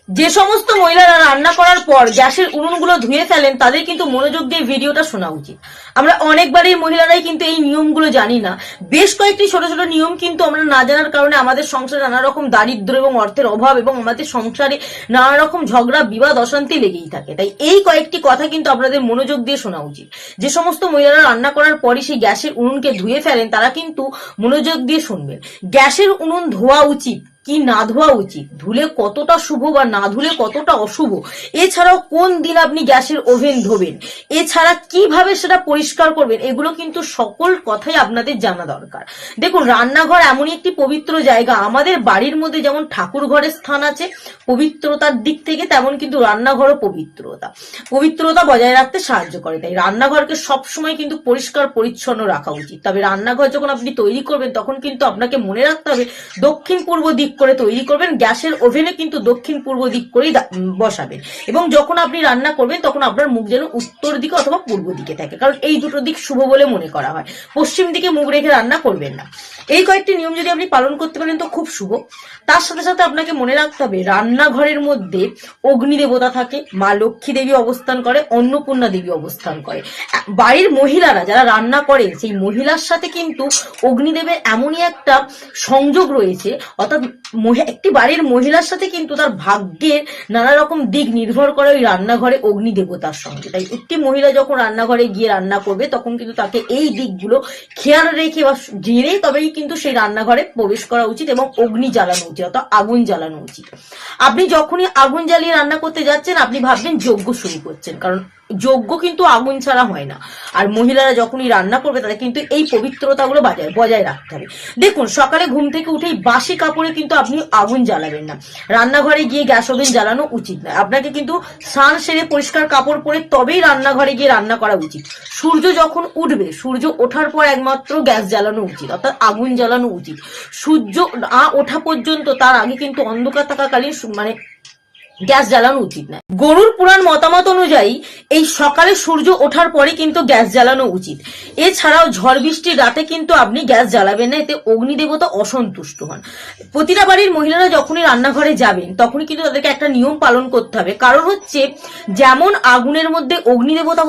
যে সমস্ত মহিলারা রান্না করার পর গ্যাসের উনুনগুলো ধুয়ে ফেলেন তাদের কিন্তু মনোযোগ দিয়ে ভিডিওটা শোনা উচিত। আমরা অনেকবারই মহিলারাই কিন্তু এই নিয়মগুলো জানি না। বেশ কয়েকটি ছোট ছোট নিয়ম কিন্তু আমরা না জানার কারণে আমাদের সংসারে নানা রকম দারিদ্র এবং অর্থের অভাব এবং আমাদের সংসারে নানা রকম ঝগড়া বিবাদ অশান্তি লেগেই থাকে। তাই এই কয়েকটি কথা কিন্তু আপনাদের মনোযোগ দিয়ে শোনা উচিত। যে সমস্ত মহিলারা রান্না করার পরই সেই গ্যাসের উনুনকে ধুয়ে ফেলেন তারা কিন্তু মনোযোগ দিয়ে শুনবেন। গ্যাসের উনুন ধোয়া উচিত কি না ধোয়া উচিত, ধুলে কতটা শুভ বা না ধুলে কতটা অশুভ, এছাড়াও কোন দিন আপনি গ্যাসের ওভেন ধোবেন, এছাড়া কিভাবে সেটা পরিষ্কার করবেন, এগুলো কিন্তু সকল কথাই আপনাদের জানা দরকার। দেখুন, রান্নাঘর এমনই একটি পবিত্র জায়গা। আমাদের বাড়ির মধ্যে যেমন ঠাকুর ঘরের স্থান আছে পবিত্রতার দিক থেকে, তেমন কিন্তু রান্নাঘরও পবিত্রতা বজায় রাখতে সাহায্য করে। তাই রান্নাঘরকে সবসময় কিন্তু পরিষ্কার পরিচ্ছন্ন রাখা উচিত। তবে রান্নাঘর যখন আপনি তৈরি করবেন তখন কিন্তু আপনাকে মনে রাখতে হবে দক্ষিণ পূর্ব দিক করে তৈরি করবেন। গ্যাসের ওভেনে কিন্তু দক্ষিণ পূর্ব দিক করেই বসাবেন এবং যখন আপনি রান্না করবেন তখন আপনার মুখ যেন উত্তর দিকে অথবা পূর্ব দিকে থাকে, কারণ এই দুটো দিক শুভ বলে মনে করা হয়। পশ্চিম দিকে মুখ রেখে রান্না করবেন না। এই কয়েকটি নিয়ম যদি আপনি পালন করতে পারেন তো খুব শুভ। তার সাথে সাথে আপনাকে মনে রাখতে হবে রান্নাঘরের মধ্যে অগ্নি দেবতা থাকে, মা লক্ষ্মী দেবী অবস্থান করে, অন্নপূর্ণা দেবী অবস্থান করে। বাড়ির মহিলারা যারা রান্না করেন সেই মহিলার সাথে কিন্তু অগ্নিদেবের এমনই একটা সংযোগ রয়েছে, অর্থাৎ একটি বাড়ির মহিলার সাথে কিন্তু তার ভাগ্যের নানা রকম দিক নির্ভর করে ওই রান্নাঘরে অগ্নি দেবতার সঙ্গে। তাই একটি মহিলা যখন রান্নাঘরে গিয়ে রান্না করবে তখন কিন্তু তাকে এই দিকগুলো খেয়াল রেখে বা জেনে তবেই কিন্তু সেই রান্নাঘরে প্রবেশ করা উচিত এবং অগ্নি জ্বালানো উচিত, অর্থাৎ আগুন জ্বালানো উচিত। আপনি যখনই আগুন জ্বালিয়ে রান্না করতে যাচ্ছেন আপনি ভাববেন যজ্ঞ শুরু করছেন, কারণ যজ্ঞ কিন্তু আগুন ছাড়া হয় না। আর মহিলারা যখনই রান্না করবে তাদের কিন্তু এই পবিত্রতাগুলো বজায় রাখতে হবে। দেখুন, সকালে ঘুম থেকে উঠেই বাসি কাপড়ে কিন্তু আপনি আগুন জ্বালাবেন না। রান্নাঘরে গিয়ে গ্যাস ওভেন জ্বালানো উচিত নয়। আপনাকে কিন্তু স্নান সেরে পরিষ্কার কাপড় পরে তবেই রান্নাঘরে গিয়ে রান্না করা উচিত। সূর্য যখন উঠবে, সূর্য ওঠার পর একমাত্র গ্যাস জ্বালানো উচিত, অর্থাৎ আগুন জ্বালানো উচিত। সূর্য না ওঠা পর্যন্ত তার আগে কিন্তু অন্ধকার থাকাকালীন গ্যাস জ্বালানো উচিত না। গরুর পুরাণ মতামত অনুযায়ী এই সকালে সূর্য ওঠার পরে কিন্তু গ্যাস জ্বালানো উচিত। এছাড়াও ঝড় বৃষ্টির রাতে কিন্তু আপনি গ্যাস জ্বালাবেন না, এতে অগ্নিদেবতা অসন্তুষ্ট হন। প্রতিটা বাড়ির মহিলারা যখনই রান্নাঘরে যাবেন তখনই কিন্তু তাদেরকে একটা নিয়ম পালন করতে হবে। কারণ হচ্ছে, যেমন আগুনের মধ্যে অগ্নিদেবতা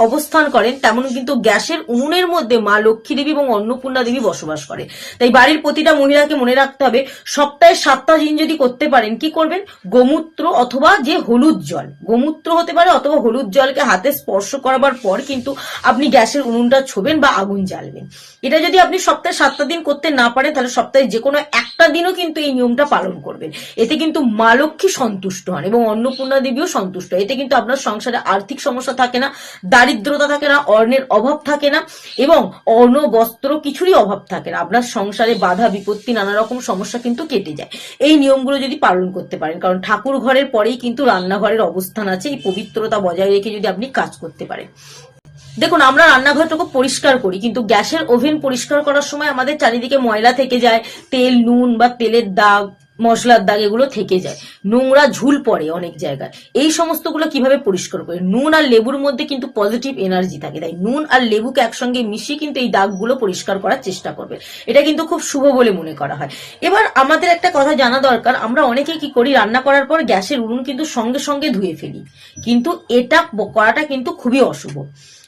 অবস্থান করেন তেমন কিন্তু গ্যাসের উনুনের মধ্যে মা লক্ষ্মী দেবী এবং অন্নপূর্ণা দেবী বসবাস করে। তাই বাড়ির প্রতিটা মহিলাকে মনে রাখতে হবে সপ্তাহে 7টা দিন যদি করতে পারেন কি করবেন, গোমূত্র অথবা যে হলুদ জল, গোমূত্র হতে পারে অথবা হলুদ জলকে হাতে স্পর্শ করাবার পর কিন্তু আপনি গ্যাসের উনুনটা ছোবেন বা আগুন জ্বালবেন। এটা যদি আপনি সপ্তাহে 7টা দিন করতে না পারেন তাহলে সপ্তাহে যে কোনো একটা দিনও কিন্তু এই নিয়মটা পালন করবেন। এতে কিন্তু মা লক্ষ্মী সন্তুষ্ট হন এবং অন্নপূর্ণা দেবীও সন্তুষ্ট। এতে কিন্তু আপনার সংসারে আর্থিক সমস্যা থাকে না, দারিদ্রতা থাকে না, অর্ণের অভাব থাকে না এবং অন্ন বস্ত্র কিছুরই অভাব থাকে না। আপনার সংসারে বাধা বিপত্তি নানা রকম সমস্যা কিন্তু কেটে যায় এই নিয়মগুলো যদি পালন করতে পারেন। কারণ ঠাকুর ঘরের পরেই কিন্তু রান্নাঘরের অবস্থান আছে। এই পবিত্রতা বজায় রেখে যদি আপনি কাজ করতে পারেন। দেখুন, আমরা রান্নাঘরটাকে পরিষ্কার করি কিন্তু গ্যাসের ওভেন পরিষ্কার করার সময় আমাদের চারিদিকে ময়লা থেকে যায়, তেল নুন বা তেলের দাগ মশলার দাগ এগুলো থেকে যায়, নোংরা ঝুল পড়ে অনেক জায়গায়। এই সমস্তগুলো কিভাবে পরিষ্কার করে? নুন আর লেবুর মধ্যে কিন্তু পজিটিভ এনার্জি থাকে, তাই নুন আর লেবুকে একসঙ্গে মিশিয়ে কিন্তু এই দাগগুলো পরিষ্কার করার চেষ্টা করবে। এটা কিন্তু খুব শুভ বলে মনে করা হয়। এবার আমাদের একটা কথা জানা দরকার, আমরা অনেকে কি করি, রান্না করার পর গ্যাসের উনুন কিন্তু সঙ্গে সঙ্গে ধুয়ে ফেলি, কিন্তু এটা করাটা কিন্তু খুবই অশুভ।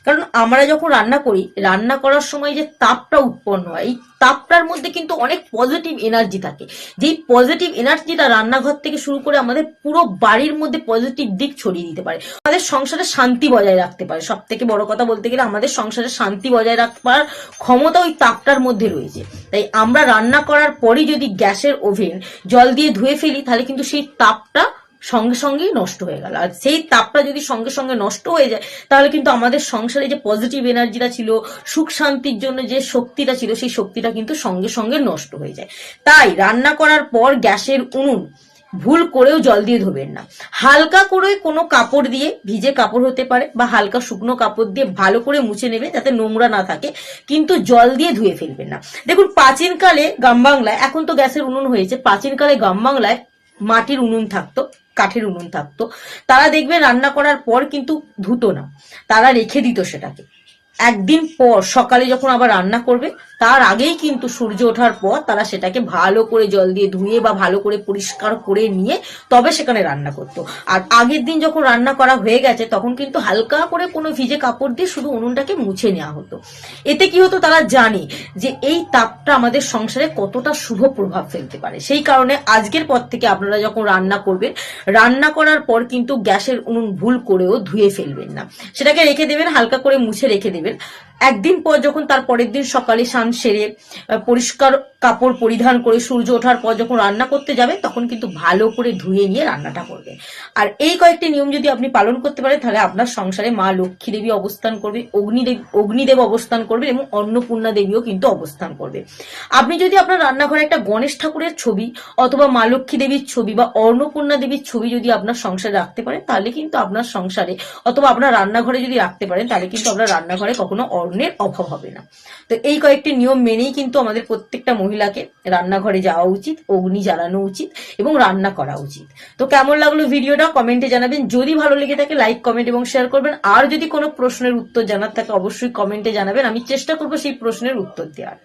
কারণ আমরা যখন রান্না করি, রান্না করার সময় যে তাপটা উৎপন্ন হয় এই তাপটার মধ্যে কিন্তু অনেক পজিটিভ এনার্জি থাকে। যেই পজিটিভ এনার্জিটা রান্নাঘর থেকে শুরু করে আমাদের পুরো বাড়ির মধ্যে পজিটিভ দিক ছড়িয়ে দিতে পারে, আমাদের সংসারে শান্তি বজায় রাখতে পারে। সব থেকে বড় কথা বলতে গেলে আমাদের সংসারে শান্তি বজায় রাখতে পারার ক্ষমতা ওই তাপটার মধ্যে রয়েছে। তাই আমরা রান্না করার পরই যদি গ্যাসের ওভেন জল দিয়ে ধুয়ে ফেলি তাহলে কিন্তু সেই তাপটা সঙ্গে সঙ্গেই নষ্ট হয়ে গেল। আর সেই তাপটা যদি সঙ্গে সঙ্গে নষ্ট হয়ে যায় তাহলে কিন্তু আমাদের সংসারে যে পজিটিভ এনার্জিটা ছিল, সুখ শান্তির জন্য যে শক্তিটা ছিল, সেই শক্তিটা কিন্তু সঙ্গে সঙ্গে নষ্ট হয়ে যায়। তাই রান্না করার পর গ্যাসের উনুন ভুল করেও জল দিয়ে ধোবেন না। হালকা করে কোনো কাপড় দিয়ে, ভিজে কাপড় হতে পারে বা হালকা শুকনো কাপড় দিয়ে ভালো করে মুছে নেবে যাতে নোংরা না থাকে, কিন্তু জল দিয়ে ধুয়ে ফেলবেন না। দেখুন, প্রাচীনকালে গ্রাম বাংলায়, এখন তো গ্যাসের উনুন হয়েছে, প্রাচীনকালে গ্রাম বাংলায় মাটির উনুন থাকতো, কাঠের উনুন থাকতো। তারা দেখবে রান্না করার পর কিন্তু ধুতো না, তারা রেখে দিত সেটাকে। একদিন পর সকালে যখন আবার রান্না করবে তার আগেই কিন্তু সূর্য ওঠার পর তারা সেটাকে ভালো করে জল দিয়ে ধুয়ে বা ভালো করে পরিষ্কার করে নিয়ে তবে সেখানে রান্না করতো। আর আগের দিন যখন রান্না করা হয়ে গেছে তখন কিন্তু হালকা করে কোনো ভিজে কাপড় দিয়ে শুধু উনুনটাকে মুছে নেওয়া হতো। এতে কি হতো, তারা জানে যে এই তাপটা আমাদের সংসারে কতটা শুভ প্রভাব ফেলতে পারে। সেই কারণে আজকের পর থেকে আপনারা যখন রান্না করবেন, রান্না করার পর কিন্তু গ্যাসের উনুন ভুল করেও ধুয়ে ফেলবেন না, সেটাকে রেখে দেবেন, হালকা করে মুছে রেখে দেবেন। একদিন পর যখন তার পরের দিন সকালে স্নান সেরে পরিষ্কার কাপড় পরিধান করে সূর্য ওঠার পর যখন রান্না করতে যাবে তখন কিন্তু ভালো করে ধুয়ে নিয়ে রান্নাটা করবে। আর এই কয়েকটি নিয়ম যদি আপনি পালন করতে পারেন তাহলে আপনার সংসারে মা লক্ষ্মী দেবী অবস্থান করবে, অগ্নিদেব অবস্থান করবে এবং অন্নপূর্ণা দেবীও কিন্তু অবস্থান করবে। আপনি যদি আপনার রান্নাঘরে একটা গণেশ ঠাকুরের ছবি অথবা মা লক্ষ্মী দেবীর ছবি বা অন্নপূর্ণা দেবীর ছবি যদি আপনার সংসারে রাখতে পারেন তাহলে কিন্তু আপনার সংসারে অথবা আপনার রান্নাঘরে যদি রাখতে পারেন তাহলে কিন্তু আপনার রান্নাঘরে কখনো অন্নের অভাব হবে না। তো এই কয়েকটি নিয়ম মেনেই কিন্তু আমাদের প্রত্যেকটা মহিলাকে রান্নাঘরে যাওয়া উচিত, অগ্নি জ্বালানো উচিত এবং রান্না করা উচিত। তো কেমন লাগলো ভিডিওটা কমেন্টে জানাবেন। যদি ভালো লেগে থাকে লাইক কমেন্ট এবং শেয়ার করবেন। আর যদি কোনো প্রশ্নের উত্তর জানার থাকে অবশ্যই কমেন্টে জানাবেন, আমি চেষ্টা করবো সেই প্রশ্নের উত্তর দেওয়ার।